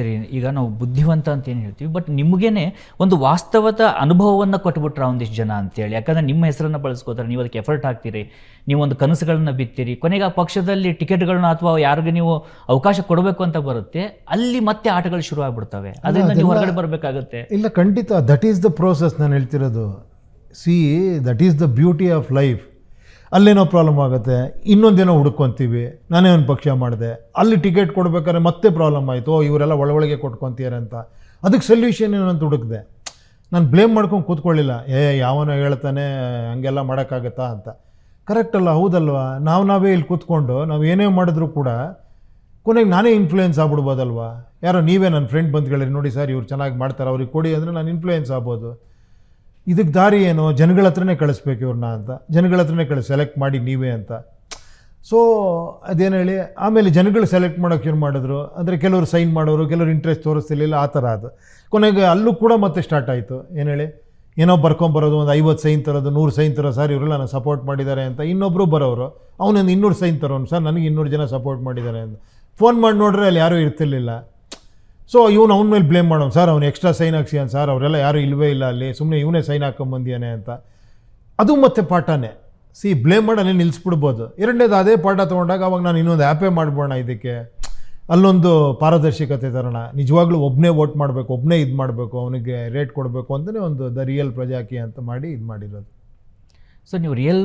ಮಾಡ್ತೀರಿ, ಈಗ ನಾವು ಬುದ್ಧಿವಂತ ಅಂತ ಏನು ಹೇಳ್ತೀವಿ, ಬಟ್ ನಿಮಗೇನೆ ಒಂದು ವಾಸ್ತವದ ಅನುಭವವನ್ನು ಕೊಟ್ಬಿಟ್ರೆ ಒಂದಿಷ್ಟು ಜನ ಅಂತೇಳಿ. ಯಾಕಂದರೆ ನಿಮ್ಮ ಹೆಸರನ್ನು ಬಳಸ್ಕೋತಾರೆ, ನೀವು ಅದಕ್ಕೆ ಎಫರ್ಟ್ ಹಾಕ್ತೀರಿ, ನೀವು ಒಂದು ಕನಸುಗಳನ್ನ ಬಿತ್ತೀರಿ, ಕೊನೆಗೆ ಆ ಪಕ್ಷದಲ್ಲಿ ಟಿಕೆಟ್ಗಳನ್ನ ಅಥವಾ ಯಾರಿಗೆ ನೀವು ಅವಕಾಶ ಕೊಡಬೇಕು ಅಂತ ಬರುತ್ತೆ, ಅಲ್ಲಿ ಮತ್ತೆ ಆಟಗಳು ಶುರು ಆಗ್ಬಿಡ್ತವೆ, ಅದರಿಂದ ನೀವು ಹೊರಗಡೆ ಬರಬೇಕಾಗುತ್ತೆ. ಇಲ್ಲ, ಖಂಡಿತ ದಟ್ ಈಸ್ ದ ಪ್ರೋಸೆಸ್ ನಾನು ಹೇಳ್ತಿರೋದು. C, that is the beauty of life. ಅಲ್ಲೇನೋ ಪ್ರಾಬ್ಲಮ್ ಆಗುತ್ತೆ, ಇನ್ನೊಂದೇನೋ ಹುಡ್ಕೊತೀವಿ, ನಾನೇ ಒಂದು ಪಕ್ಷ ಮಾಡಿದೆ, ಅಲ್ಲಿ ಟಿಕೆಟ್ ಕೊಡ್ಬೇಕಾದ್ರೆ ಮತ್ತೆ ಪ್ರಾಬ್ಲಮ್ ಆಯಿತು, ಇವರೆಲ್ಲ ಒಳಗೆ ಕೊಟ್ಕೊತೀರ ಅಂತ. ಅದಕ್ಕೆ ಸೊಲ್ಯೂಷನ್ ಏನಂತ ಹುಡುಕಿದೆ. ನಾನು ಬ್ಲೇಮ್ ಮಾಡ್ಕೊಂಡು ಕೂತ್ಕೊಳ್ಳಿಲ್ಲ, ಯಾವನೋ ಹೇಳ್ತಾನೆ ಹಂಗೆಲ್ಲ ಮಾಡೋಕ್ಕಾಗತ್ತಾ ಅಂತ. ಕರೆಕ್ಟ್ ಅಲ್ಲ, ಹೌದಲ್ವಾ? ನಾವೇ ಇಲ್ಲಿ ಕೂತ್ಕೊಂಡು ನಾವು ಏನೇ ಮಾಡಿದ್ರು ಕೂಡ ಕೊನೆಗೆ ನಾನೇ ಇನ್ಫ್ಲೂಯೆನ್ಸ್ ಆಗ್ಬಿಡ್ಬೋದಲ್ವಾ? ಯಾರೋ ನೀವೇ ನನ್ನ ಫ್ರೆಂಡ್ ಬಂದು ಹೇಳಿರಿ, ನೋಡಿ ಸರ್ ಇವ್ರು ಚೆನ್ನಾಗಿ ಮಾಡ್ತಾರೆ, ಅವ್ರಿಗೆ ಕೊಡಿ ಅಂದರೆ ನಾನು ಇನ್ಫ್ಲೂಯೆನ್ಸ್ ಆಗ್ಬೋದು. ಇದಕ್ಕೆ ದಾರಿ ಏನು? ಜನಗಳ ಹತ್ರನೇ ಕಳಿಸ್ಬೇಕು ಇವ್ರನ್ನ ಅಂತ, ಜನಗಳ ಹತ್ರನೇ ಸೆಲೆಕ್ಟ್ ಮಾಡಿ ನೀವೇ ಅಂತ. ಸೊ ಅದೇನು ಹೇಳಿ, ಆಮೇಲೆ ಜನಗಳು ಸೆಲೆಕ್ಟ್ ಮಾಡೋಕ್ಕೆ ಶುರು ಮಾಡಿದ್ರು. ಅಂದರೆ ಕೆಲವರು ಸೈನ್ ಮಾಡೋರು, ಕೆಲವರು ಇಂಟ್ರೆಸ್ಟ್ ತೋರಿಸ್ತಿರ್ಲಿಲ್ಲ, ಆ ಥರ ಅದು. ಕೊನೆಗೆ ಅಲ್ಲೂ ಕೂಡ ಮತ್ತೆ ಸ್ಟಾರ್ಟ್ ಆಯಿತು. ಏನು ಹೇಳಿ, ಏನೋ ಬರ್ಕೊಂಬರೋದು, ಒಂದು 50 ಸೈನ್ ತರೋದು, 100 ಸೈನ್ ತರೋ, ಸರ್ ಇವರೆಲ್ಲ ನಾನು ಸಪೋರ್ಟ್ ಮಾಡಿದ್ದಾರೆ ಅಂತ. ಇನ್ನೊಬ್ಬರು ಬರೋರು, ಅವನೊಂದು 200 ಸೈನ್ ತರೋನು, ಸರ್ ನನಗೆ 200 ಜನ ಸಪೋರ್ಟ್ ಮಾಡಿದ್ದಾರೆ ಅಂತ. ಫೋನ್ ಮಾಡಿ ನೋಡ್ರೆ ಅಲ್ಲಿ ಯಾರೂ ಇರ್ತಿರ್ಲಿಲ್ಲ. ಸೊ ಇವನು ಅವನ ಮೇಲೆ ಬ್ಲೇಮ್ ಮಾಡೋನು, ಸರ್ ಅವ್ನು ಎಕ್ಸ್ಟ್ರಾ ಸೈನ್ ಹಾಕ್ಸಿಯಾನ ಸರ್, ಅವರೆಲ್ಲ ಯಾರೂ ಇಲ್ಲವೇ ಇಲ್ಲ ಅಲ್ಲಿ, ಸುಮ್ಮನೆ ಇವನೇ ಸೈನ್ ಹಾಕ್ಕೊಂಬಂದಿಯಾನೆ ಅಂತ. ಅದು ಮತ್ತೆ ಪಾಠನೇ. ಬ್ಲೇಮ್ ಮಾಡಿ ಅಲ್ಲಿ ನಿಲ್ಲಿಸ್ಬಿಡ್ಬೋದು. ಎರಡನೇದು ಅದೇ ಪಾಠ ತೊಗೊಂಡಾಗ ಅವಾಗ ನಾನು ಇನ್ನೊಂದು ಆ್ಯಪೇ ಮಾಡ್ಬೋಣ, ಇದಕ್ಕೆ ಅಲ್ಲೊಂದು ಪಾರದರ್ಶಕತೆ ತರೋಣ, ನಿಜವಾಗ್ಲೂ ಒಬ್ಬನೇ ವೋಟ್ ಮಾಡಬೇಕು, ಒಬ್ಬನೇ ಇದು ಮಾಡಬೇಕು, ಅವನಿಗೆ ರೇಟ್ ಕೊಡಬೇಕು ಅಂತಲೇ ಒಂದು ದ ರಿಯಲ್ ಪ್ರಜಾಕೀಯ ಅಂತ ಮಾಡಿ ಇದು ಮಾಡಿರೋದು. ಸೊ ನೀವು ರಿಯಲ್